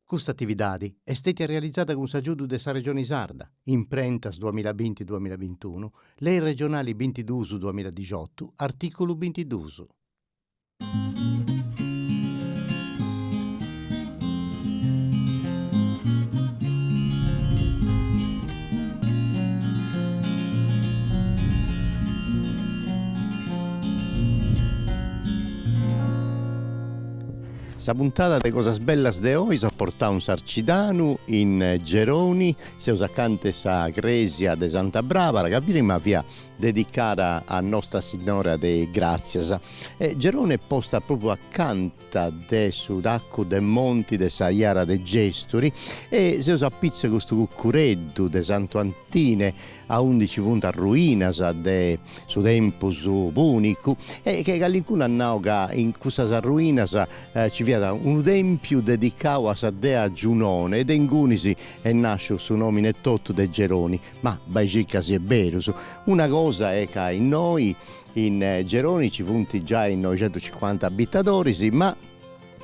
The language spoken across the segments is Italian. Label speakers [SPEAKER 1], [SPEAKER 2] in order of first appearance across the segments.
[SPEAKER 1] Questa attività è stata realizzata con l'aiuto della Regione Sarda, in Prentas 2020-2021, Lei regionali 22-2018, articolo 22. Sa puntata de cosas bellas de oggi ha portato un sarcidanu in Geroni, se usacante sa Gresia de Santa Barbara, che prima via dedicata a Nostra Signora de Grazias. Gerone è posta proprio accanto de sudacco de monti de sa Iara de Gesturi e se usa pizza questo cuccureddu de Santo Antine a 11 punta ruinas de su tempo su punicu e che gallincuna nauga in questa ruinas ci viene un tempio dedicato a sa dea Giunone ed Engunisi e nasce su nomine totto de Geroni, ma bai circa si è vero. Una cosa è che in noi in Geroni ci punti già in 950 abitatori, ma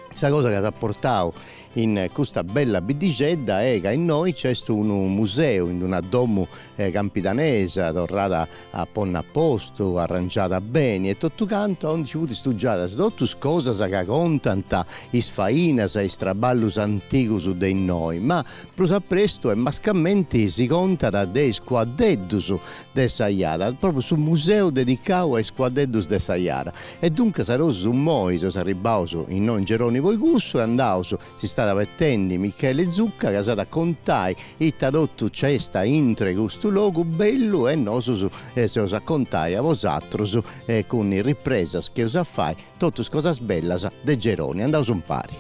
[SPEAKER 1] questa cosa che ha portato in questa bella bidigedda è che in noi c'è un museo, in una domo campidanese, tornata a ponna a posto, arrangiata bene e tutto canto onde ci vuoti studiare tutte cose che contano is fainas e is traballus antigus dei noi, ma plus presto e mascamente si conta da dei squadeddus de Saiara, proprio sul museo dedicato ai squadeddus de Saiara e dunque sarò su moi, so arrivato in non Geroni voi gusto e andavo si sta avvertendo Michele Zucca che sa da contare il tradotto cesta intre questo luogo bello e noi se usa contare a vosotros con le riprese che usa fare tutte cose belle de Geroni. Andiamo su un pari.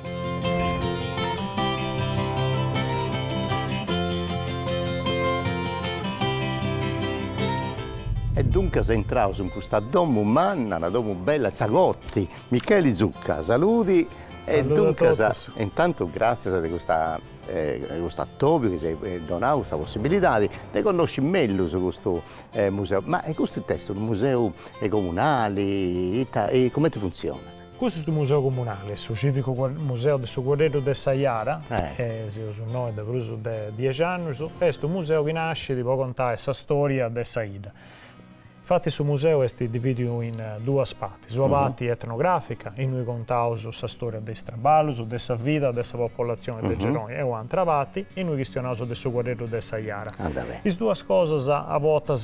[SPEAKER 1] E dunque se entravo in questa domo umana, una domo bella, Zagotti, Michele Zucca, saluti. E dunque, intanto grazie a questo Tobio che si è donato questa possibilità di conoscere meglio su questo museo. Ma questo è un museo comunale e come funziona?
[SPEAKER 2] Questo è un museo comunale, il civico museo del Guerrero de Saiara, che è un nome da 10 anni, è un museo che nasce di contare questa storia de Saida. Infatti il museo è diviso in due parti, la parte etnografica, in cui contiamo la storia dei straballus, della vita della popolazione di Geroni, e un'altra parte in cui questioniamo del suo guerriero del Saiara. Le due cose a volte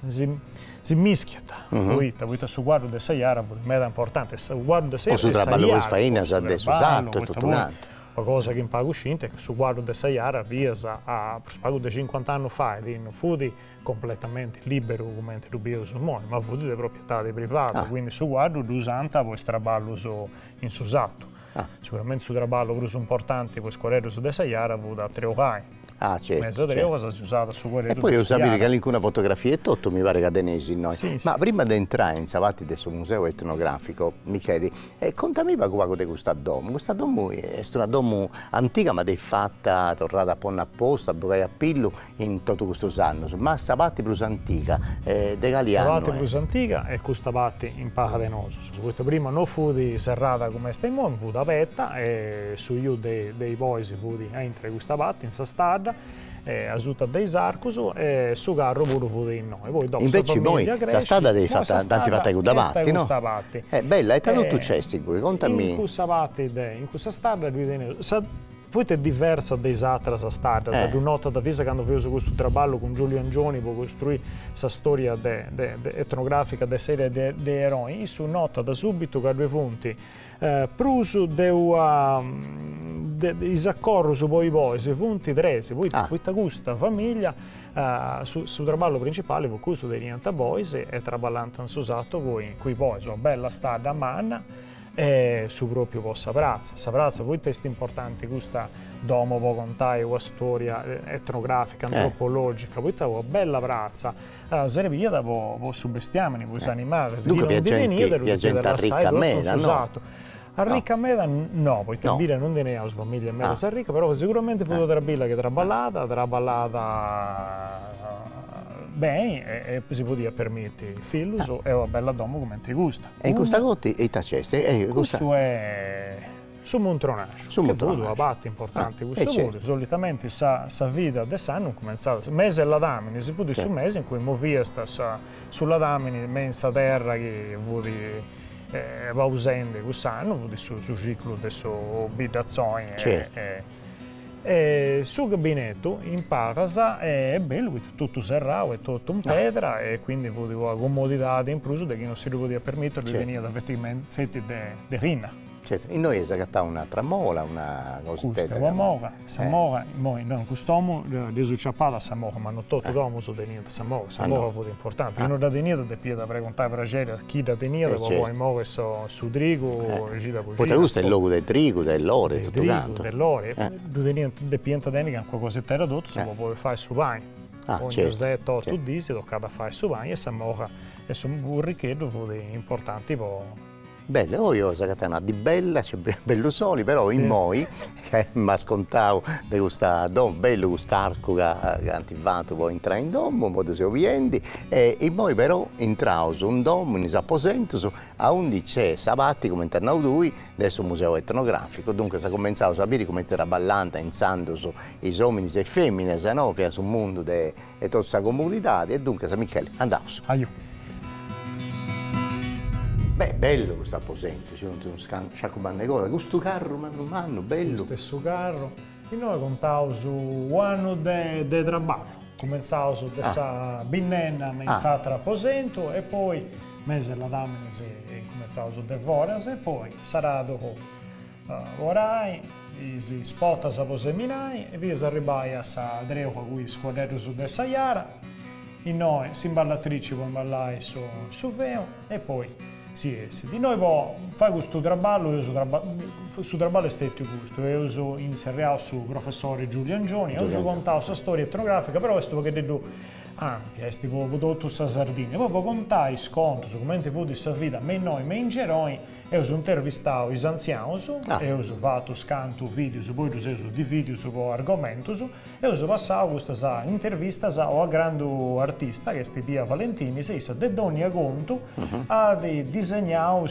[SPEAKER 2] si mischiano. Questo su guardo del Saiara è importante, il guardo del Saiara.
[SPEAKER 1] Questo traballo con faina adesso usato e tutto un altro.
[SPEAKER 2] La cosa che impago uscente è che su guardo del Saiara riesa a spago di 50 anni fa non fu completamente libero come rubio sul mondo, ma fu di proprietà privata, quindi su guardo l'usanta vuoi straballo in susato. Sicuramente su traballo più importante questo corriere su de Saiara fu da Treocai.
[SPEAKER 1] Certo.
[SPEAKER 2] Cosa si usava su
[SPEAKER 1] e poi io sapevo che anche una fotografia è tutto, mi pare cadenesi noi. Sì, ma prima di entrare in Savatti del museo etnografico, Michele, contami poco di questa domo. Questa domo è una domo antica ma è fatta, tornata a ponna apposta, a pillo in tutto questo anno. Ma Savatti più antica, de Galiano.
[SPEAKER 2] Savatti più antica è questa parte in Paca de Noso. Questo prima non fu di serrata come stiamo, fu da vetta e su io dei boys fu di entrare questa parte in sa strada. Azuta dei Sarcus e su carro pure fu di noi. Poi dopo
[SPEAKER 1] invece voi la strada devi fare tanti fatti con davanti, no? È bella, è tanto successo in cui, contami.
[SPEAKER 2] In questa strada poi è diversa dai altri strada, è nota da vista quando avevo questo traballo con Giulio Angioni per costruire questa storia etnografica della serie dei eroi, su nota da subito che due punti pruso i accorri su poi si punti tresi, poi questa famiglia su traballo principale con questo dei niente boys e traballando usato con i poi una bella strada a manna e su proprio vostra prazza. Questa prazza poi è importante, questa domo può contare una storia etnografica, antropologica, poi è una bella prazza, serviva da su bestiamini, voi animali,
[SPEAKER 1] dunque viaggiante ricca a meda, no?
[SPEAKER 2] A ricca a meda no, poi Trabilla non ne ha famiglia a meda sa ricca, però sicuramente fu Trabilla che traballata bene e si può dire permette il figlio e una bella domo come ti gusta.
[SPEAKER 1] E questa cosa è taceste?
[SPEAKER 2] Questo è Su Montronascio, che è una parte importante questo voto. Solitamente sa vita de sanno cominciava mese alla damine, si fu di su mese in cui movia sta sulla damine, mensa terra che vuoi va usando quest'anno, vuoi su ciclo del suo bidazzoni e su gabinetto in Parasa è bello, tutto serrato e tutto in pedra e quindi vuoi una comodità in più di chi non si poteva permettere di venire da fetti di rina.
[SPEAKER 1] Certo. E noi esagatiamo una tramola, una cosiddetta.
[SPEAKER 2] Questa mora, Samora, noi non customo di succiappare a Samora, ma non tutto l'uomo su denida Samora, Samora fu importante. Io non da denida di più da preguntare per la chi da denida, poi muove su Drigo, gira così.
[SPEAKER 1] Poi questo è il logo del Trigo, dell'ore, tutto quanto.
[SPEAKER 2] Dell'ore, di pianta denica, qualcosa di tradotto, si può fare su bagno. Ogni rosetto, 8 di si tocca fare su bagno e Samora è un burrichetto importante.
[SPEAKER 1] Bello, io so che è di bella, c'è bello soli, però in moi, che mi scontavo di questo bello quest'arco che ha attivato poi entrare in domo, modo si ovviendi, e in moi però entravo su un domo, in apposento, a 11 c'è Sabatti come internao lui, adesso museo etnografico, dunque si cominciava a sapere come era ballante, insando su i uomini e femmine, se no, sul mondo di tutta questa comunità, e dunque, Michele, andiamo. Beh, bello questo apposento, c'è un sciacco bannegola, questo carro mano, bello.
[SPEAKER 2] Lo stesso carro, e noi contavo su un anno di traballo, cominciavo su questa binnenna in tra apposento e poi mese la damina cominciavo su de voras e poi sarà dopo orai, si spotta sa poseminai e via si arrivai a sa dreo con cui squadretto su de Saiara, e noi si imballatrici con ballai su veo e poi di noi fai questo traballo, io su traballo estetti questo, io uso inseriato su professore Giulio Angioni, io contavo questa storia etnografica, però è stato che detto ampia, è tipo tutto sa Sardegna, poi contai sconto su come ti vuoi di sa vita, me noi, me in geroi, e uso intervistato i anziani, e uso fatto scanto video, poi uso di video su argomento, e uso passato questa intervista a grande artista che è Pia Valentini, si de ogni conto a disegnare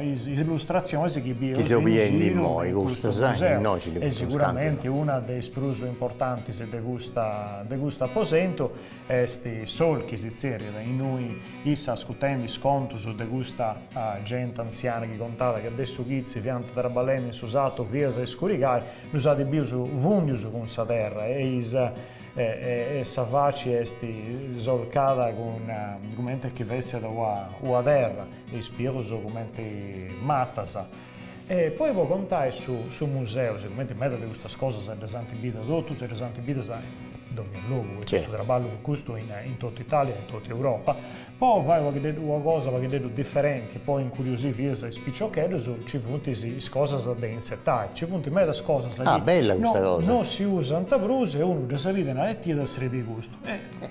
[SPEAKER 2] illustrazioni che
[SPEAKER 1] si obbiendi in noi,
[SPEAKER 2] e sicuramente una dei sprusi importanti di questo apposento è sti solchi si zerida, in noi sta ascoltando sconto su de questa gente anziana che contava che adesso chizzi pianta tra balene usato via e scuricare, usati più su vundius con sa terra e sa faccia esti solcata con come che vesse da una terra e spiego su come mattasa. E poi può contare su museo, sicuramente in mezzo di queste cose se resanti vita tutto, se resanti vita dove è il luogo, questo traballo questo in tutta Italia, in tutta Europa. Poi vai una cosa che è differente, poi incuriosire via e spicciocchero ci punti cose da insettare, ci punti in mezzo cose
[SPEAKER 1] bella questa cosa.
[SPEAKER 2] Non si usa tanta bruse e uno da servire una lettia da servire gusto.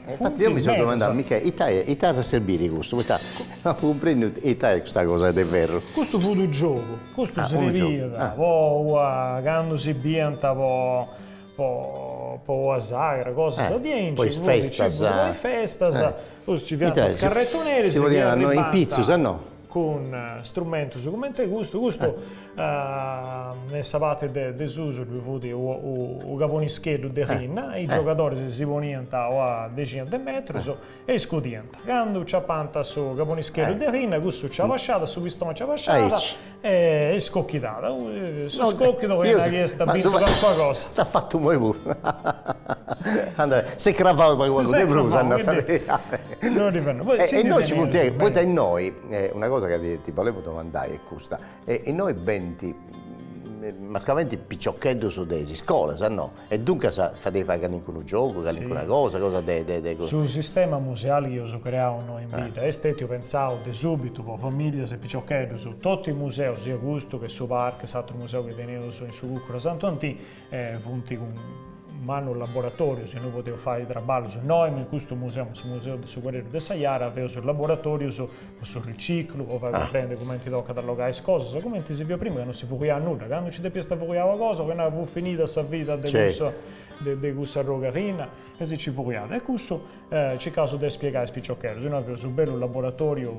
[SPEAKER 1] Infatti io mi sono domandato, Michele, Italia da servire gusto, non comprendo Italia questa cosa è vero.
[SPEAKER 2] Questo fu il gioco, questo si rivida, quando si bienta, po' a Sagra, cose di
[SPEAKER 1] poi festa,
[SPEAKER 2] poi ci viene scarretto nero,
[SPEAKER 1] si poteva noi in pizzo, se no
[SPEAKER 2] con strumento sicuramente gusto ne sapete desuso o gavonischetto di rinna i giocatori si ponivano a decine di metri e scudivano quando c'è panta su gavonischetto di rinna questo c'è lasciata su pistone c'è lasciata e scocchitata su scocchi dove è una chiesta vinto qualche cosa
[SPEAKER 1] l'ha fatto mai pure se cravato poi quando te brusa a sapere e noi ci puntiamo poi da noi una cosa che ti volevo domandare è questa e noi mascaventi piccioccheddo su desi scuola, sa no? E dunque fate fare un gioco, una cosa
[SPEAKER 2] sul sistema museale che io ho creato in vita, io pensavo di subito per famiglie e piccioccheddo su tutti i musei, sia Gusto che su Parco, altro museo che tenevo su Cucura Santo Antì, punti con mano laboratorio, se noi potevo fare il traballo su noi, in questo museo del Guerriero di Saiara, avevo sul laboratorio sul riciclo, o fai comprendere come ti tocca catalogare le cose, come ti si via prima che non si furia nulla, quando ci deve stare furia una cosa, che non avevo finito la vita di questa rogarina, e si ci furia. E questo c'è caso di spiegare spicciocchero, se noi avevo sul bello laboratorio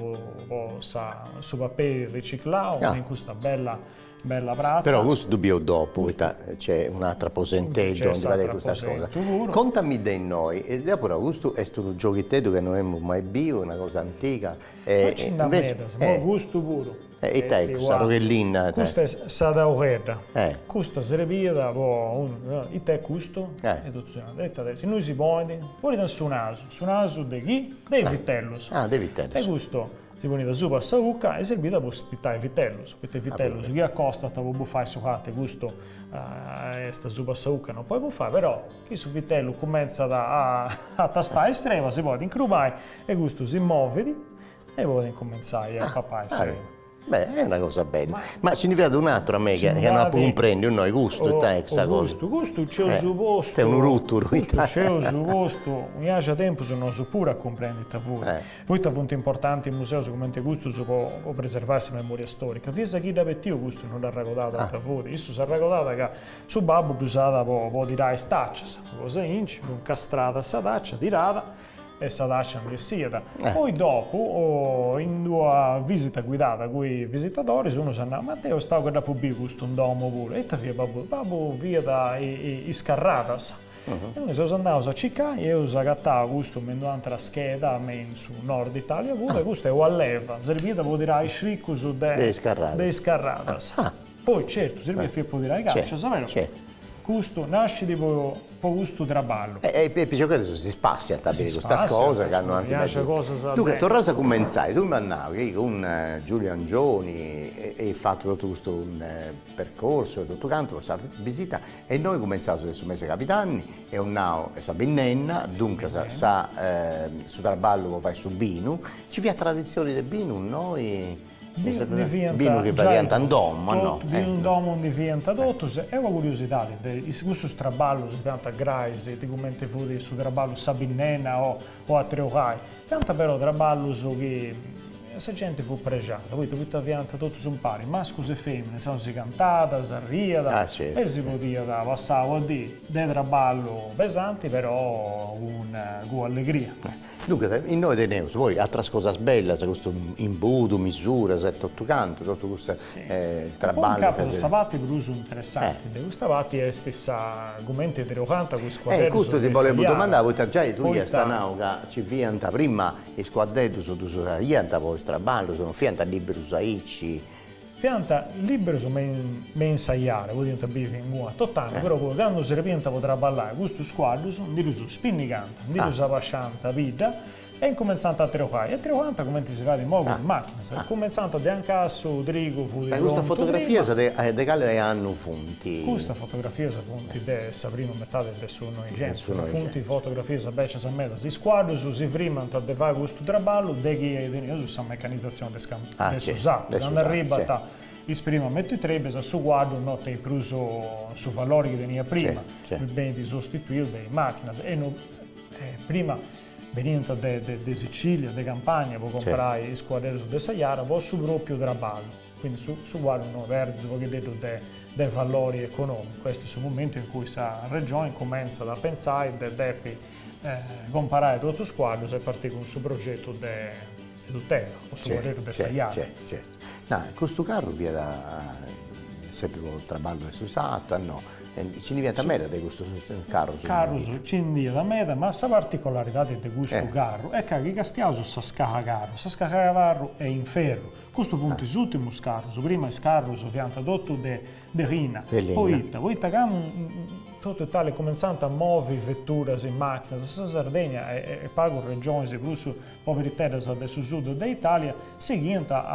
[SPEAKER 2] su papere riciclato, in questa bella bella prazza.
[SPEAKER 1] Però questo dobbiamo dopo, c'è un'altra posenteddo donde fate questa cosa. Contami di noi, e dopo questo è un giochetto che non abbiamo mai visto, una cosa antica.
[SPEAKER 2] Gusto puro.
[SPEAKER 1] E te, questa roghellina?
[SPEAKER 2] Questa è sada ocherra. Questa sarebbe e te questo? Se noi si pone, poi da su naso di chi? Dei vitellos.
[SPEAKER 1] Dei vitellos.
[SPEAKER 2] E questo si pone da zupa a sauca e servita per stitare vitellos. Questi vitellos, chi accosta, può fare su cate, questo questa zupa a sauca non puoi fare, però chi su vitello comincia a tastare estrema, si può incrupare e questo si muove e poi cominciare a papà.
[SPEAKER 1] Beh, è una cosa bella. Ma significa un altro a me che non comprende noi gusto, questa cosa.
[SPEAKER 2] Gusto c'è su posto.
[SPEAKER 1] È un rutturo.
[SPEAKER 2] C'è su posto. Mi piace tempo se non so pure a comprendere voi. Poi è molto importante il museo, come gusto si può preservarsi memoria storica. Fissa chi da pettio gusto non l'ha raccontato a voi. Questo si è raccontato che su babbo usava può tirare staccia, cosa inci, un castrata a taccia tirata. E Sadaccia che sia. Poi dopo, in una visita guidata con i visitatori, uno si andava, Matteo stavo per la pubblico questo un domo pure, e via babbo via da i scarratas. E noi siamo andati a Cicca e io ho questo durante la scheda su nord Italia pure, questo è Walleva, servita per dire ai scricco su dei scarratas. Poi certo, serviva per poter dire caccia, sapete? Questo nasce di gusto traballo.
[SPEAKER 1] E perché si spazia a questa cosa che hanno anche Dunque, tornando a cominciare, tu mi andavi con Giulio Angioni e fatto tutto questo percorso, tutto quanto, questa visita, e noi cominciamo questo mese capitani, e un nao e Sabinenna, dunque su traballo fai su Binu, ci via tradizioni del Binu, noi... Bino che diventa un domo, no?
[SPEAKER 2] Un domo diventa tutto, è una curiosità, questo straballo si diventa graisi, ti commenti fuori su traballo Sabinena o a Treocai, diventa però traballo che la gente fu pregiata, poi tutto diventa tutto su un pari, maschi e femmine, si cantata, si arriva, e si poteva passare a dire dei traballo pesanti, però con allegria.
[SPEAKER 1] Dunque, in noi teniamo poi altre cose belle, questo imbuto, misura, tutto canto, tutto questo traballo.
[SPEAKER 2] Un capo di sapati per uso interessante, questa parte è stessa argomento interessante con squadretti.
[SPEAKER 1] Questo ti volevo domandare, voi già tu stanno che ci fianta prima i squadretti su fianta poi traballo, sono fianta liberi usaici.
[SPEAKER 2] Fianta libero su ensaiare, vuol dire che in una tottana, però quando si ripienta potrà ballare questo squadro, di su spinnicante, di su pascianta vita, e incominciando a trocare. E trocando come si fa di nuovo con macchina, cominciando a anche su Drigo,
[SPEAKER 1] questa fotografia è di quale anno funti?
[SPEAKER 2] Questa fotografia è funti della prima metà del suo gente, funti fotografie beccia a metà, si squadro, si prima a fare questo traballo, di chi è questa meccanizzazione del usato, quando arriva prima metto i trebes su guardo notte in pruso su valori che veniva prima, bene di sostituire delle macchine e prima venendo da Sicilia, da Campania, per comprare i squadri di Saiara, poi su proprio traballo, quindi su guardo non verde dei valori economici. Questo è il momento in cui la regione comincia a pensare di comprare tutto lo squadro e partire con il suo progetto di tutela, o su guardo di Saiara.
[SPEAKER 1] Questo carro viene sempre con il traballo che si usato, no? Ci diventa mera di questo carro?
[SPEAKER 2] Ci diventa mera, ma la particolarità di questo carro è che il castiaso si scacca carro è in ferro. Questo fu il ultimo carro, prima il carro si pianta tutto di rina, poi tutto Italia cominciando a muovere vetture in macchina, la Sardegna e pago regioni, incluso proprio di terra del sud dell'Italia, si rientra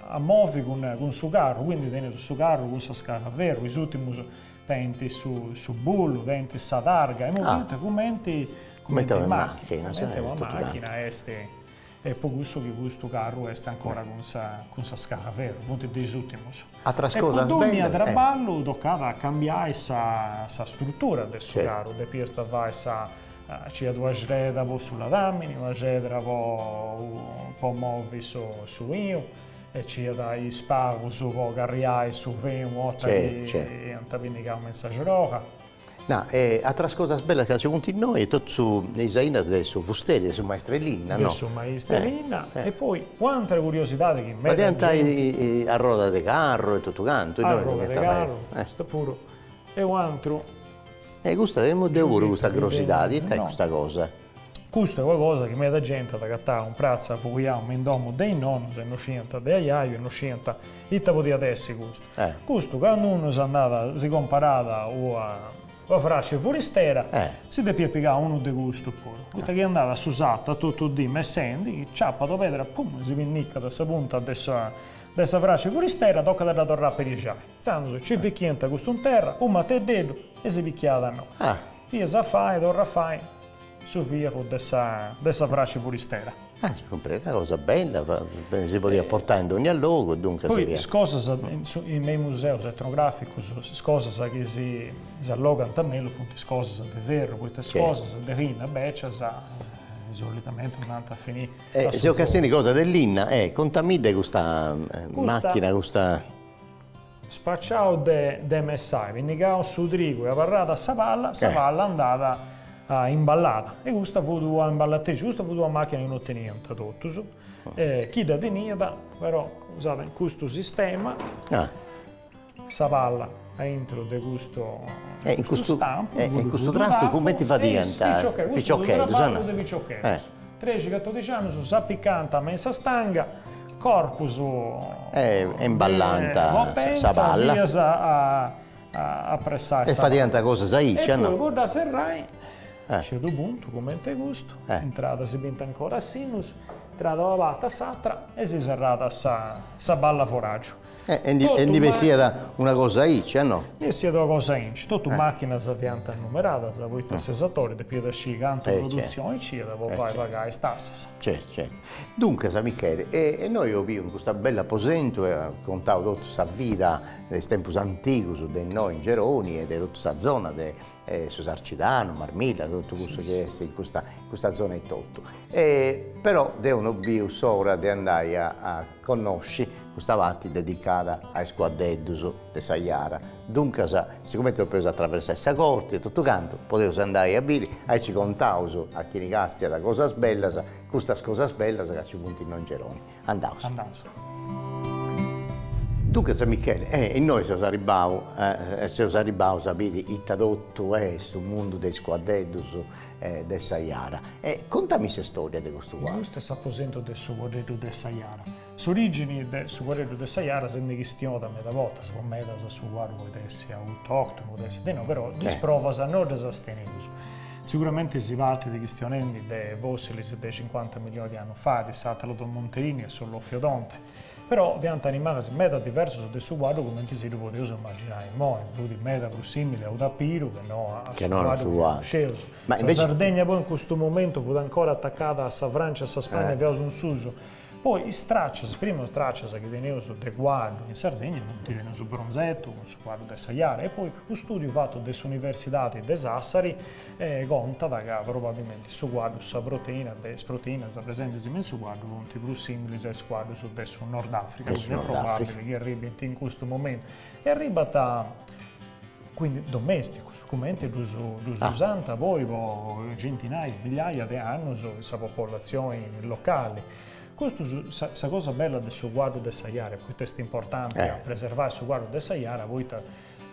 [SPEAKER 2] a muovere con il suo carro, quindi viene il suo carro con la scala vero, gli ultimi tenti su bullo, tenti sa targa, e movimenti come in macchina, e poi questo carro è ancora con sa scala vero, punto degli ultimi.
[SPEAKER 1] A trascorsa
[SPEAKER 2] bene. A traballo toccava cambiare sa struttura del suo carro, de piesta vai c'è due sreda sulla damini, una sreda un po' muovi su io, e c'è dai spago su garriai su vemo che antabini che un messaggio roca.
[SPEAKER 1] No, altra cosa bella che c'è in noi è tutto su Isaina su Fusteri, su Maestrellina, no?
[SPEAKER 2] Su Maestrellina, e poi quante curiosità che
[SPEAKER 1] ma diventa a roda di carro e tutto canto.
[SPEAKER 2] A roda di carro, questo pure. E un altro...
[SPEAKER 1] questa è pure questa curiosità, di te questa cosa.
[SPEAKER 2] Questo è qualcosa che molta gente da cattare un prezzo a fuoiamo in domo dei nonni, se non scienta dei aiai, non scienta il tipo di adesso questo. Questo quando uno si andava, si comparava a frasce fuoristera, si deve piegare uno di gusto pure. Questa che andava susata tutto il dì, mettendo, ciappa da pedra, pum, si pinnicca da questa punta adesso questa frasce fuoristera, tocca da tornare per i giai. Sanno, ci picchienta questo in terra, un mate dedo e si picchiava da noi. Io sa fai, torna fai. Su via con questa frasce fuoristera.
[SPEAKER 1] Una cosa bella, si poteva portare in ogni luogo, dunque
[SPEAKER 2] poi cose in miei musei etnografici, cose che si allogano a me, cose di vero, queste cose di rina, beccia, solitamente non hanno finito.
[SPEAKER 1] Se ho cassini cosa dell'Inna, contami di questa macchina, questa...
[SPEAKER 2] Spacciao de messai, vennigao su Drigo e a parrata a palla andata imballata e questa fu una imballatrice, questa fu una macchina che non teneva tutto su. Chi da teneva però usata in questo sistema sa palla dentro di questo stampo
[SPEAKER 1] in questo trasto come ti fa diventare picciocchetti,
[SPEAKER 2] picciocchetti 13-14 anni su sa piccanta messa stanga corpus
[SPEAKER 1] è imballanta sa palla
[SPEAKER 2] a pressare
[SPEAKER 1] e fa diventare cosa saiccia, no?
[SPEAKER 2] E poi guarda serrai c'è un punto, come te gusto, entrata si pinta ancora a sinus, entrata la vatta satra e si serrata sa balla foraggio.
[SPEAKER 1] E di sia da una cosa inci, no?
[SPEAKER 2] E sia da una cosa inci, tutta macchina si pianta numerata, si vuoi processatori, di più da sci, canto produzione, ci da poi pagare stassa.
[SPEAKER 1] Certo. Dunque, San Michele, e noi abbiamo questo bel apposento, contato tutta questa vita dei tempi antichi, di noi in Geroni e di tutta questa zona, su Sarcidano, Marmilla, tutto questo che è in questa zona è tutto. Però devono bio sopra di andare a conoscere questa vatti dedicata ai squadreddi di Saiara. Dunque, siccome ti ho preso attraversare questa corte e tutto canto, potevo andare a Bili, e ci contavo a chi Castia da cosa bella, questa cosa bella che ci punti in Geroni. Andavo. Dunque, San Michele, e noi siamo arrivati a sapere il tradotto sul mondo dei squadreddi di Saiara. Contami questa storia di questo qua.
[SPEAKER 2] Questo è l'apposento del squadreddo di Saiara. L'origine del squadreddo di Saiara è una questione da metà volta, se non su guardo che sia autoctono, però gli sprova a non sostenerlo. Sicuramente si parte di questioni dei fossili di 50 milioni di anni fa, di Satellite Monterini e sull'Ofiodonte. Però ovviamente animali si meta diverso del suo guardo come si può immaginare. Mo' è di meta più simile a un tapiro che non a suo guardo. Ma invece... La Sardegna poi in questo momento fu ancora attaccata a Francia e a Spagna e un suso. Poi i stracci, il primo straccio che venivano su del guardo in Sardegna, venivano su Bronzetto, su guardo del Saiara, e poi lo studio fatto dall'Università di Sassari conta che probabilmente su guardo, su proteina, proteine presenti in su guardo, conti più simili al guardo su Nord Africa, quindi è probabile che arrivi in questo momento. E arriva da quindi domestico, documenti usata poi centinaia, migliaia di anni su popolazioni locali. Questa cosa bella del suo guardo del Saiara, questo è importante a preservare il suo guardo del Saiara, voi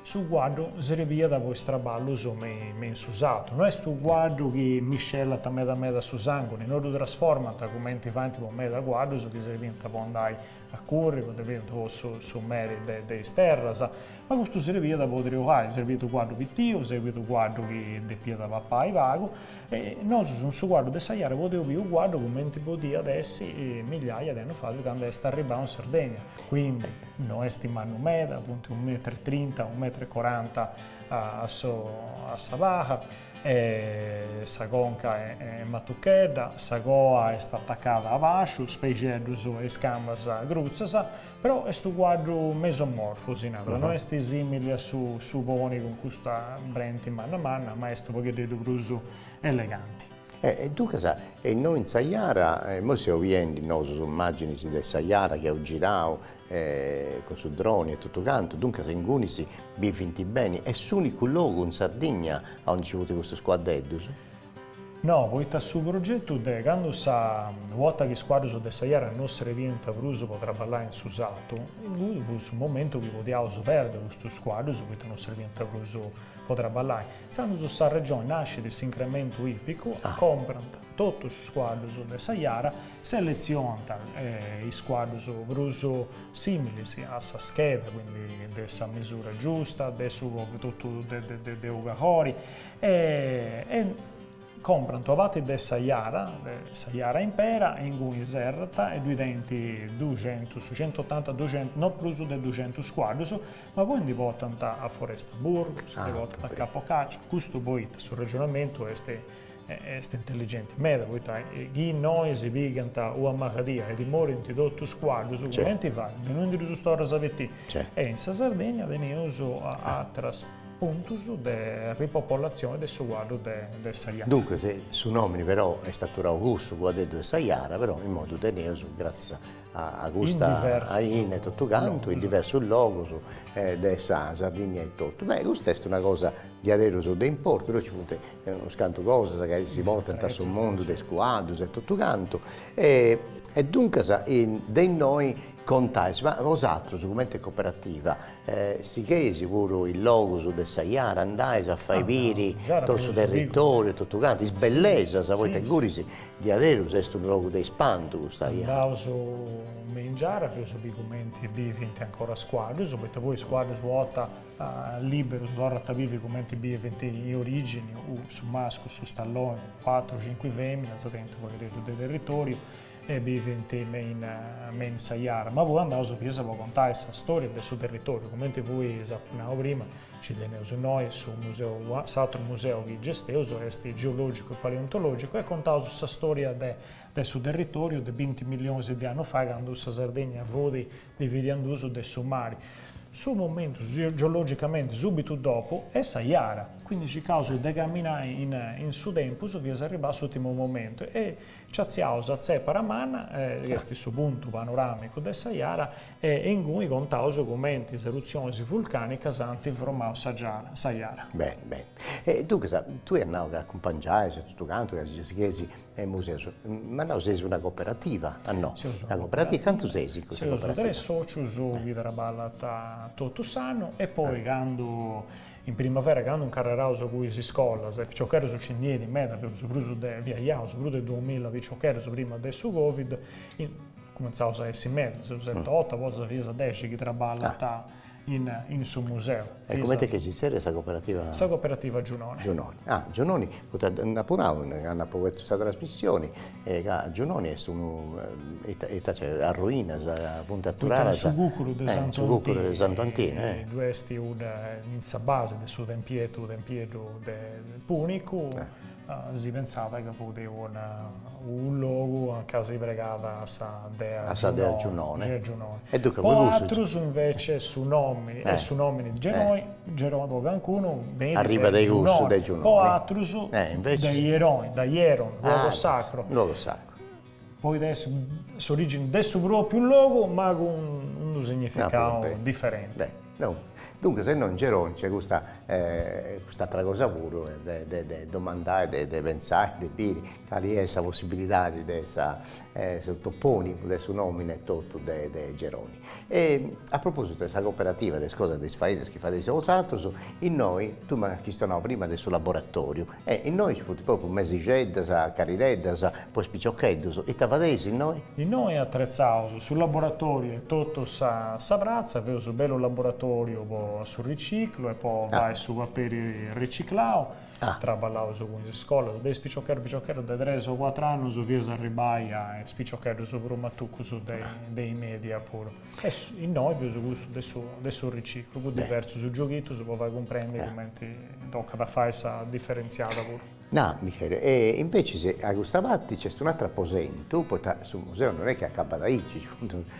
[SPEAKER 2] su guardo serviva da voi straballo men usato. Non è questo guardo che miscela da su sangue, non lo trasforma come ti fa me da guardo che serviva da andare a correre, su meri dei sterra, ma questo serviva da poter fare, serviva il guardo vittivo, serviva il guardo che depia da papà e vago, e noi su guardo del Saiara potevo più un guardo come ti podia adesso migliaia di anni fa quando è arrivato in Sardegna, quindi non stiamo meta, appunto 1,30 m, 1,40 m a Savaha, sa conca è matucchedda, sa goa è stata attaccata a vascio, specie e scambas gruzzasa, però è questo guardo mesomorfo, non è simile su boni con questa brenti mano a mano, ma è questo pochettino più elegante.
[SPEAKER 1] E tu cosa, e noi in Sayara, noi stiamo vedendo, no, su immagini di Sayara che ho girato con su droni e tutto quanto, dunque Renguni si bifinti bene, è l'unico luogo in Sardegna dove ci avuto questo squadreddo?
[SPEAKER 2] No, poi su progetto de quando sa vuota che squadro de Sayara non si rivienta bruso potrà ballare in susato, in un momento che potevo perdere questo squadro, su cui non si rivienta bruso potrà ballare. Sanno su sa regione nasce questo incremento ippico, comprano tutto su squadro de Sayara, selezionano i squadri bruso simili a sa scheda, quindi dessa misura giusta, adesso tutto de ugahori e comprano trovati da Sayara impera, in cui serta e due denti 200 su 180 200 non più di 200 squadri, ma poi portano a Foresta Burg, si portano a Capocaccia, questo poi sul ragionamento è intelligente. Meda poi chi noi si piganta o a Macadia e dimorano di 8 squadri, su commenti va, non di storia savetti e in Sardegna veniamo a trasportare puntus de ripopolazione del suo guardo del Sayara.
[SPEAKER 1] Dunque, se su nomini però è stato Augusto guardato del Sayara, però in modo teneso, grazie a Gusta, a In e tutto canto, in diverso logo della Sardegna e tutto. Beh, questa è una cosa di adesso di importo, però ci punte uno scanto cosa che si vota sul mondo dei squadri e tutto canto. E dunque, dei noi contais, ma cos'altro, sicuramente cooperativa, si chiede sicuro il logo del Sayara, andai a fare i piri, tutto il territorio, tutto quanto, di bellezza, sapete, te gurisi di adesso è un logo di spanto, questo
[SPEAKER 2] andavo su mangiare, per i commenti bivinti ancora squadri, perché poi squadre vuota libero, su ora tabivi commenti bivinti in origine, su masco, su stallone, 4-5 femmine, dentro del territorio, e biventi in Sayara, ma voi andate a contare questa storia del suo territorio, come voi sapevamo prima, ci teniamo noi sul museo, altro museo che gestioso, è geologico e paleontologico, e contavo questa storia del suo territorio, di 20 milioni di anni fa, quando la Sardegna vodi dividendo del suo mare. Sul momento, geologicamente, subito dopo, è Sayara, quindi ci causa di camminare in suo tempo, vi è arrivato all'ultimo momento e ci abbiamo Paramana, questo suo punto panoramico del Sayara, e in cui contavo commenti, eruzioni vulcaniche anti formao Sayara.
[SPEAKER 1] Bene. E tu hai andato a accompagnare tutto quanto, che si chiesi museo, ma no, sei una cooperativa? Ah no, una cooperativa, quanto sei in questa cooperativa?
[SPEAKER 2] Sì, sono soci che lavorano tutto l'anno e poi quando in primavera quando un carrerato su cui si scolla, se giocare su cinnieri in meta, su bruso de viaiao, su bruso del 2000, vi giocare su prima del su Covid, cominciavo a essere in mezzo, su 8, poi si fece 10 che lavora in su museo.
[SPEAKER 1] E come te che si serie questa cooperativa?
[SPEAKER 2] Questa cooperativa Giunoni.
[SPEAKER 1] Giunoni, hanno pure questa trasmissione, Giunoni è a ruina, a puntaturare.
[SPEAKER 2] Su Gucolo
[SPEAKER 1] di Santo Antino.
[SPEAKER 2] Questi in base del suo tempieto del Punico. Si pensava che fosse un logo a casa di pregata a
[SPEAKER 1] Giunone.
[SPEAKER 2] E poi altri invece su nomi e su nomini di Gerone qualcuno
[SPEAKER 1] arriva dai gusti dei Giunoni.
[SPEAKER 2] Poi altri dagli eroi, luogo sacro. Poi adesso l'origine adesso proprio un logo ma con un significato differente.
[SPEAKER 1] Dunque, se non Geroni c'è quest'altra cosa pure, di domandare, di pensare, di dire quali è questa possibilità di sottoponi del suo nome e tutto di Geroni. E a proposito di questa cooperativa, delle cose che fate altro, in noi, tu mi hai chiesto prima del suo laboratorio, e in noi ci fu proprio mesigedda, caridedda, poi spicciocchedda, e tavadesi in noi?
[SPEAKER 2] In noi attrezzavo sul laboratorio e tutto sa brazza, avevo su bello laboratorio sul riciclo e poi vai su per il riciclao. Traballavo su questa scuola, dei spiccioccheri da 3 o 4 anni, su via arrivai a spiccioccheri su Romatucco, su dei media pure. E in noi avevo gusto del suo riciclo, con diverso su giochito, si può comprendere come tocca da fare questa differenziata pure.
[SPEAKER 1] No, Michele, e invece se a Gustavatti c'è un altro aposento, poi sul museo non è che accappa da Icci,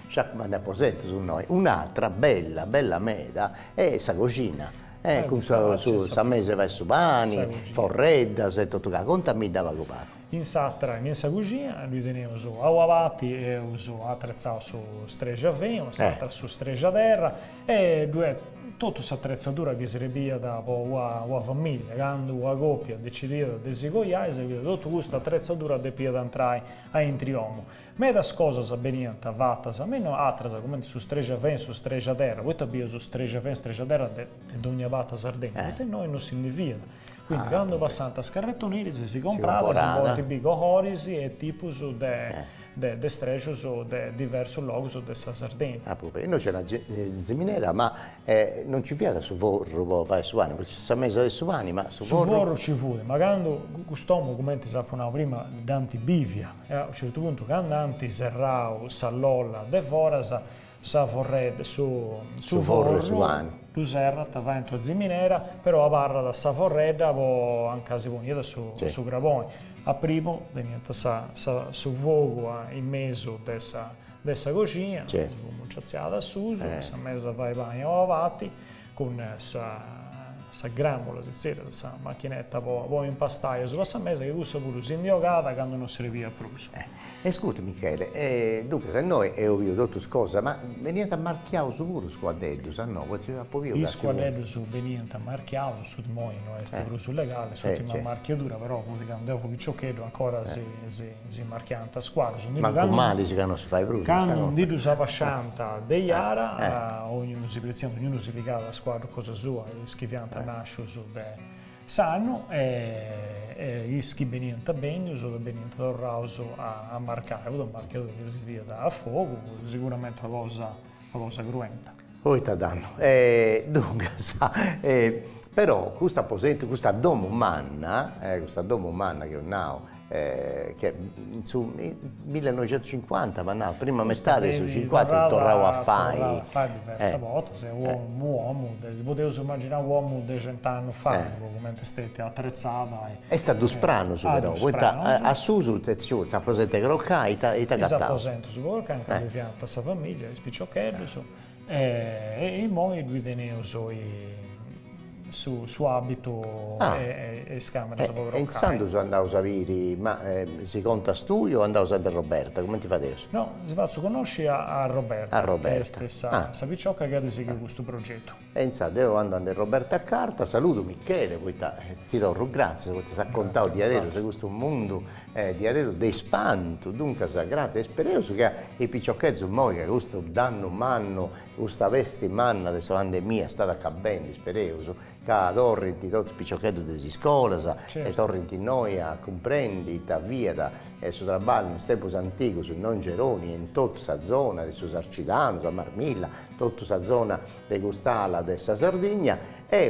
[SPEAKER 1] c'è un aposento su noi, un'altra bella meda è sa cucina, con su San Mese verso Pani, Forredda, se tutto che conta mi dava copare.
[SPEAKER 2] in satra, in essa cucina, lui teneva su avanti e uso attrezzato su streggia vino, satra su streggia terra e due tutta questa attrezzatura che serviva da una famiglia, quando una coppia decideva di sicoiare, serviva tutta questa attrezzatura di pia d'entrare a intriomo. Meda cose venivano fatte, meno altre, come su streggia vino, su streggia terra, poi abbiamo su streggia vino, streggia terra di ogni volta Sardegna, e noi non si individuano. Quindi quando passano a scarrettonire si comprava, si porti bico horisi e tipo su de stregio su de diverso luogo su dessa Sardegna.
[SPEAKER 1] Noi c'è una zeminera, ma non ci viene su vorro, vai su anni, perché c'è mesa di su anni, ma su
[SPEAKER 2] vorro ci fu, ma quando quest'uomo, come ti sapevano prima, d'anti bivia, a un certo punto quando anti serrao, sallolla, de forasa, sa vorrebbe su vorro,
[SPEAKER 1] su anni.
[SPEAKER 2] Tu serra, ti vai in tua zeminera, però a barra da Saforredda o anche se vuoi su Gravoni. A primo, veniva su fuoco in mezzo dessa cucina, su mucciaziata su, questa mesa vai avanti, con questa grammola di sera, questa macchinetta poi impastare su questa mesa che usa pure si indiogata quando non serviva più.
[SPEAKER 1] Scusa Michele, dunque se noi ho visto tutte cose, ma venite a marchiare su pure squadreddo, se no,
[SPEAKER 2] i squadreddo su venite a marchiare, su di noi non è stato su legale, su ultima marchiatura, però quando ho piccioccheddo ancora si marchiano a squadra.
[SPEAKER 1] Ma con male che non si fa i bruci.
[SPEAKER 2] Quando un dito si pascianta de Iara, ognuno si preziona, ognuno si pica la squadra cosa sua, schifianta nasce su de sanno e gli schi niente bene, uso niente da rauso a marcare, un marchiatore che si via da fuoco, sicuramente una cosa cruenta.
[SPEAKER 1] Poi ti danno. Dunque, però questa domo manna che ho now, che su 1950, ma no, prima metà dei 50 tornavo a fare
[SPEAKER 2] diversa volta, se un uomo, potevo immaginare un uomo di 100 anni fa, come stette attrezzata.
[SPEAKER 1] È stato sprano su però, a Susu sta presente croccai e ta gattavo.
[SPEAKER 2] Sta presente su croccai, anche di fianco a sua famiglia, spiccioccheddo, e poi lui teneva su abito e scamera dopo croccai.
[SPEAKER 1] E in Sandu andavo a sapere, ma si conta tu o andavo a sapere Roberta, come ti fa adesso?
[SPEAKER 2] No, si faccio conoscere a Roberta, che è la stessa picciocca che ha deciso questo progetto.
[SPEAKER 1] E in Sandu devo andare a Roberta a carta, saluto Michele, poi ti do grazie, perché ti ha raccontato di adesso, se questo è un mondo di adesso di spanto, dunque grazie, e spero che i picciochetti che questo danno manno, questa veste manna della pandemia è stata bene, spero, che torrenti tutti i picciochetti di scuola, e torrenti noi a comprendi, a via, su traballo in tempo antico, su non Geroni, in tutta questa zona, su Sarcidano, su Marmilla, tutta questa zona di Gustala, della Sardegna,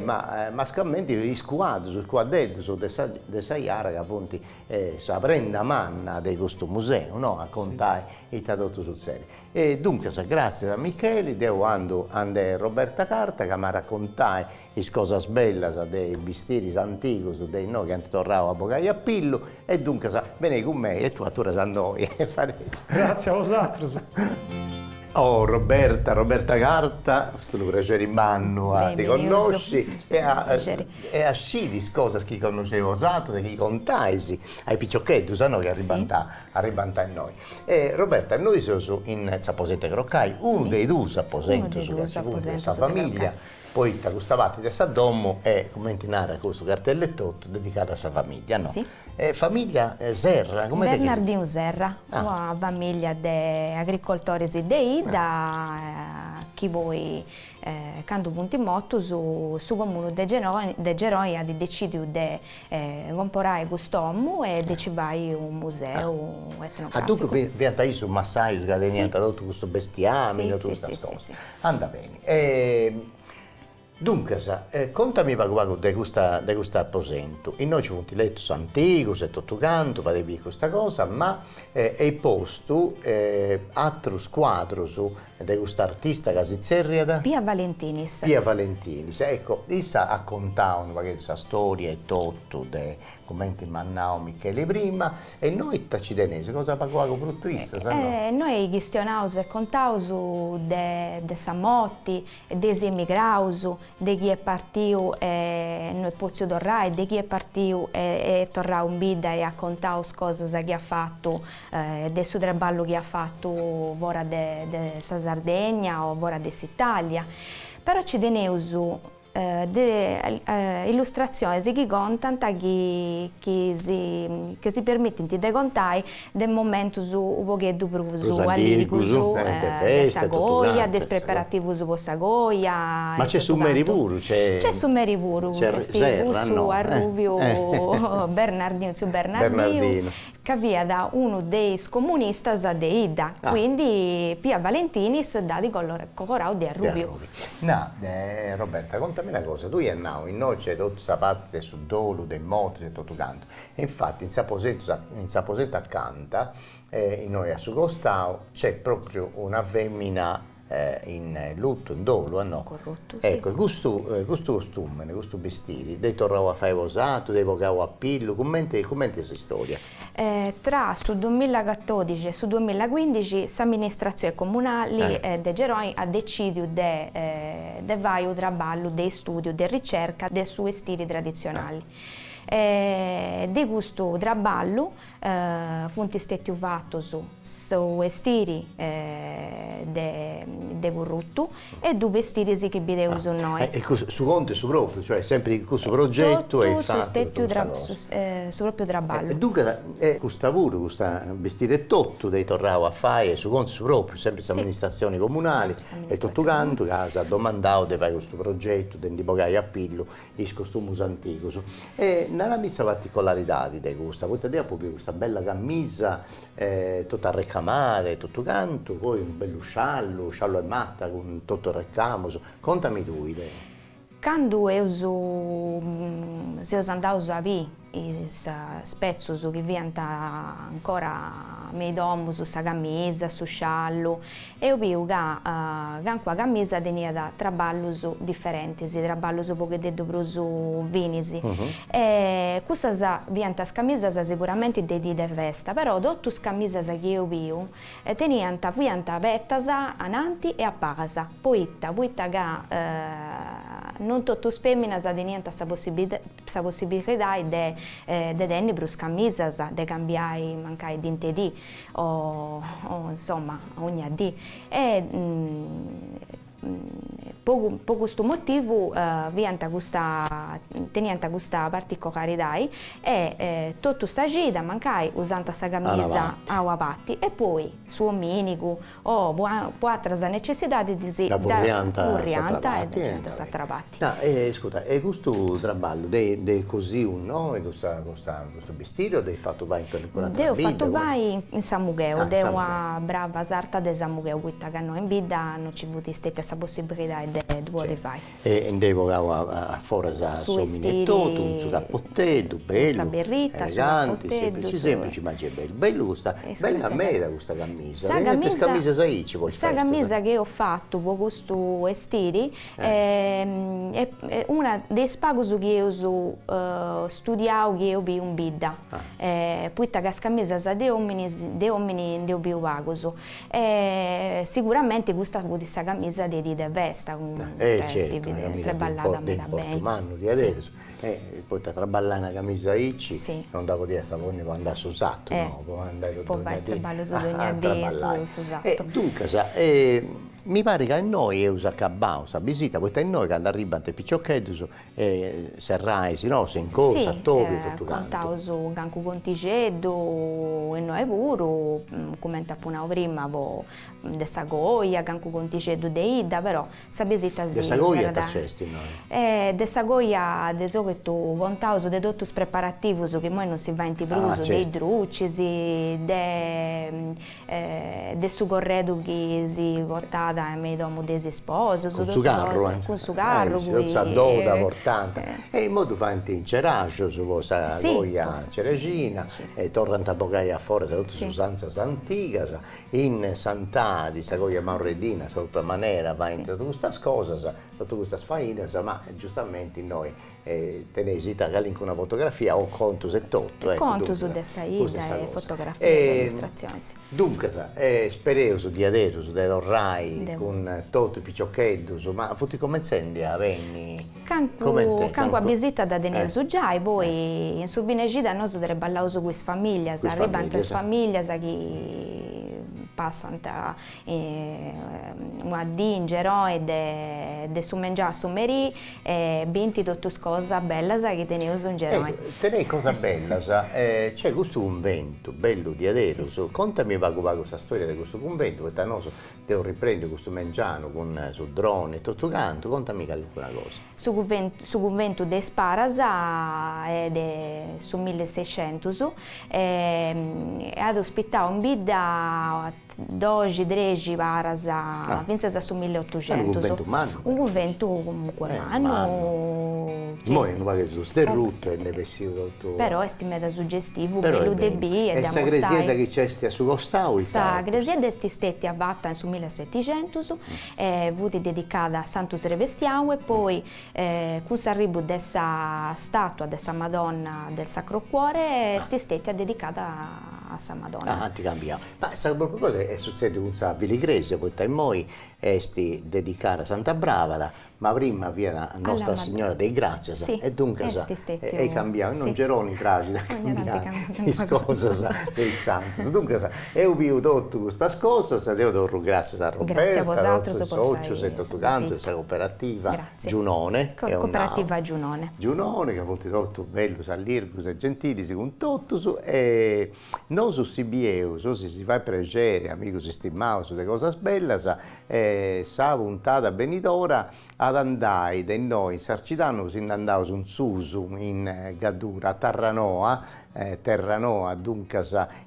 [SPEAKER 1] ma scammente i squadri, sul quadretto, su dessa Iara, che appunto sa prenda manna di questo museo, no? A contare i tradotto sul serio. E dunque, grazie a Michele, devo andare a Roberta Carta, che mi ha raccontato le cose belle dei vestiti antichi, dei noi che hanno tornato a Bogaia a Pillo, e dunque, vieni con me e tu a Tura San Noi.
[SPEAKER 2] Grazie a vosaltros.
[SPEAKER 1] Oh, Roberta Carta, questo lo piacere in mano, ti conosci e a sì di cose che conoscevo usato, che contaisi ai picciochetti, sanno che arrivanta in noi. Roberta, noi siamo in Zapposente Croccai, uno dei due Zapposenti su questa famiglia. Poi da questa parte di questa domo è commentinata questo cartelletto dedicato a sua famiglia, no?
[SPEAKER 3] Sì.
[SPEAKER 1] Famiglia Serra, come
[SPEAKER 3] Bernardino Serra, una famiglia di agricoltori di Ida, che voi quando punti molto su comune de Geroni ha deciso di comprare quest'uomo e decidere un museo etnografico.
[SPEAKER 1] Dunque vi andate su massaggio che avete tutto questo bestiame, tutte queste cose. Anda bene. Dunque, contami poco di questo apposento. In noi c'è un letto antico, se tutto canto, fatevi questa cosa, ma è posto altro squadro su di questo artista che si zerriada?
[SPEAKER 3] Pia Valentinis.
[SPEAKER 1] Pia Valentinis, ecco, essa ha contato questa storia e tutto, come mannao Michele prima, e noi tacidenesi, cosa pago più triste?
[SPEAKER 3] Noi gestionaus e contaus de Samotti, des emigraus, di chi è partito e non pozzo tornare, di chi è partito e tornare in vita e ha contato cose che ha fatto, del suo traballo che ha fatto ora della Sardegna o ora dell'Italia. Però ci tenevo su illustrazioni che contano che si permettono di contare del momento su un pochetto più su alirico, su Sagoia, del preparativo su Sagoia.
[SPEAKER 1] Ma c'è su Meripuru? C'è
[SPEAKER 3] su Meripuru, su Arrubio Bernardino, su Bernardino, che via da uno dei comunisti a Deida, quindi Pia Valentinis da di Colorao di Arrubio.
[SPEAKER 1] No, Roberta, contami una cosa, tu in noi c'è tutta questa parte sul dolo, del moto, e tutto canto, e infatti in Saposetta accanto, in noi a Sugostao, c'è proprio una femmina in lutto, in dolo, no?
[SPEAKER 3] Corrotto,
[SPEAKER 1] ecco, questo costume, questo vestiti, dei torravo a fare vosato, dei vocavo a pillo, commenti questa storia?
[SPEAKER 3] Tra sul 2014 e sul 2015 l'amministrazione comunale di Geroni ha deciso di fare un traballo di studio, di ricerca dei suoi stili tradizionali. Di questo traballo sono stati fatti su stili di Curruttu e due stili che abbiamo noi.
[SPEAKER 1] E su conto su proprio, cioè sempre questo progetto è fatto
[SPEAKER 3] su proprio traballo.
[SPEAKER 1] Dunque questo lavoro, questo vestire tutto dei torravo a fare su conto su proprio, sempre le amministrazioni comunali e tutto canto, che si ha domandato di fare questo progetto, di bogare a pillo, i costumi antichi. Nella mia particolarità di questa, potete dire proprio questa bella camisa, tutta recamare, tutto canto, poi un bello sciallo e matta con tutto recamo, contami tu idee.
[SPEAKER 3] Quando io andavo a vedere i spezzi che vengono ancora mi domo su questa camisa, su sciallo, e io vedo che questa camisa tenia da traballi differenti, traballi un po' più vinisi. E queste camisa sicuramente di festa, però tutte le camicie che io vedo tenevano pettas avanti e a casa, poi che non tutte le femmine tenevano la possibilità di tenere più camicie, di cambiare mancare di o insomma ogni dì. E per questo motivo tenevano questa particolarità e tutta questa gita mancai usando questa camisa avanti e poi su minico o altre necessità di
[SPEAKER 1] burrianta
[SPEAKER 3] e s'attrapati.
[SPEAKER 1] Scusa, e questo traballo dei così no? E questo vestito dei fatto vai in quella
[SPEAKER 3] Devo fatto vai in Samugheo, devo una brava sarta di Samugheo, che noi in vita non ci avuto questa possibilità di fare.
[SPEAKER 1] E devo a fuori su minettotto, su cappottetto, bello, eleganti, semplici, ma c'è bello questa, bella a me da questa camisa. Questa camisa sai ci puoi fare.
[SPEAKER 3] Questa camisa che ho fatto con questo stile è una dei spagos che io studiavo che io vi un bidda. Poi questa camisa di uomini di obiuagos. Sicuramente questa camisa di vesta. Traballata
[SPEAKER 1] del portumano di adesso poi traballare una camisa Icci non devo dire sta buona quando andare su usato può andare
[SPEAKER 3] può fare traballo su ogni su usato
[SPEAKER 1] dunque mi pare che a noi è acabata questa visita, perché a noi quando arrivano i picciochetti serrai, no, se in cosa, topi, tutto quanto.
[SPEAKER 3] Contavo su Gancu Contigedo e noi pure, come appunto prima, de Sagoia, Gancu Contigedo de Ida, però sa visita
[SPEAKER 1] de Sagoia t'accesti noi?
[SPEAKER 3] De Sagoia, de so che tu contavo su de tutti i preparativi che poi non si va in tibruso, dei drucisi, de su corredo che si portava e mi domo desi sposo
[SPEAKER 1] con su carro sa doda portante e in modo fanti in ceraggio su cosa goia cerecina e tornano a bocai a fuori tutte su usanza antica in santà di sagoia mauredina sopra maniera va in tutte queste cose tutte queste faine ma giustamente noi tenesita che una fotografia o conto se tutto.
[SPEAKER 3] Conto su dessa ida e fotografie e illustrazioni.
[SPEAKER 1] Dunque, spero di adesso, su de Rai, con tutti i picciocchetti, ma tutti commensendi a venni.
[SPEAKER 3] Canco a visita da Daniel Suggiai, poi in Subinegida noi dovrebbe ballare su queste famiglie, arrivano anche le famiglie che passano una dingero e de su mangiare su meri e binti tutte cose belle che teniamo su un gerone.
[SPEAKER 1] Tenei cosa bella, c'è questo convento bello di adesso, sì. Contami vago questa storia di questo convento, perché noi devo riprendere questo mangiano con su droni e tutto canto, contami alcuna cosa.
[SPEAKER 3] Su convento de Sparasa su 1600 ad ospitare un bidda 12-13 varasa, pensa su 1800. Un convento comunque umano.
[SPEAKER 1] Noi non va che su sterrutto e ne vestito tutto.
[SPEAKER 3] Però è stimato suggestivo, bello de B e da
[SPEAKER 1] mostrare. E sa gresieda che c'è su costau?
[SPEAKER 3] Sa gresieda è stata abbatta su 1700, avuti dedicata a Santus Revestiamo e poi con l'arrivo dessa statua dessa Madonna del Sacro Cuore è stata dedicata a San Madonna.
[SPEAKER 1] Ah, ti cambia. Ma sa proprio cosa è successo con la Viligresia, poi noi esti dedicata a Santa Bravara, ma prima via la Nostra Signora dei Grazia,
[SPEAKER 3] sì,
[SPEAKER 1] e dunque è cambiato, sì. Non Geroni fragile, cose dei santi. Dunque è un tutto questa cosa, devo grazie a Roberta, a socio, a tutto canto, questa cooperativa Giunone.
[SPEAKER 3] Cooperativa Giunone.
[SPEAKER 1] Giunone, che a volte tutto bello, all'Irgus e gentili, con tutto, e non su CBEU, si fa piacere, amico, si stimava su delle cose belle, sa puntata benidora, ad andai da noi in Sarcidano, si andava su un Susu in Gaddura, a Terranoa, dunque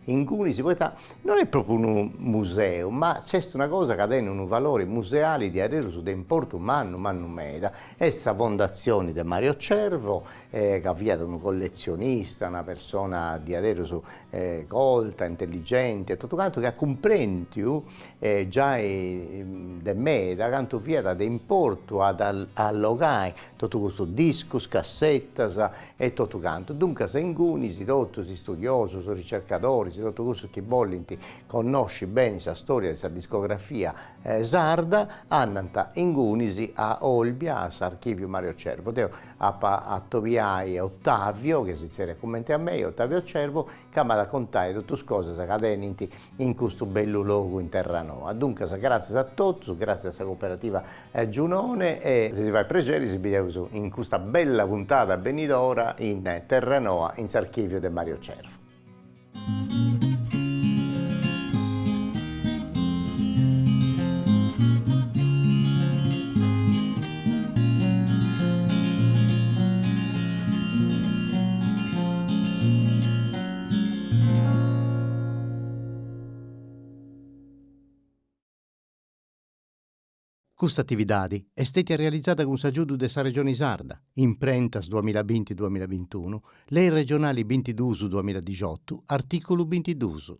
[SPEAKER 1] in Cunisi, non è proprio un museo, ma c'è una cosa che ha un valore museale di avere su d'importo umano meda, è questa fondazione di Mario Cervo, che avvia un collezionista, una persona di avere su colta, intelligente, tutto quanto, che ha compreso già de meda, quanto via da importo ad allogare tutto questo discos, cassettas e tutto quanto. Dunque se in Cunisi tutto si studioso, sono ricercatori, tutto questo che volenti conosci bene questa storia, questa discografia sarda, andano in Cunisi a Olbia, all'archivio Mario Cervo, a Toviai Ottavio, che si serie commenti a me, Ottavio Cervo, che mi ha raccontato tutte le cose che avvengono in questo bello luogo in Terranoa. Dunque grazie a tutti, grazie a questa cooperativa Giunone, e se si fa piacere si vede in questa bella puntata benidora in Terranoa, in archivio di Mario Cervo. Questa attività è stata realizzata con l'aiuto della Regione Sarda, Imprentas 2020-2021, Lei Regionali 22-2018, articolo 22.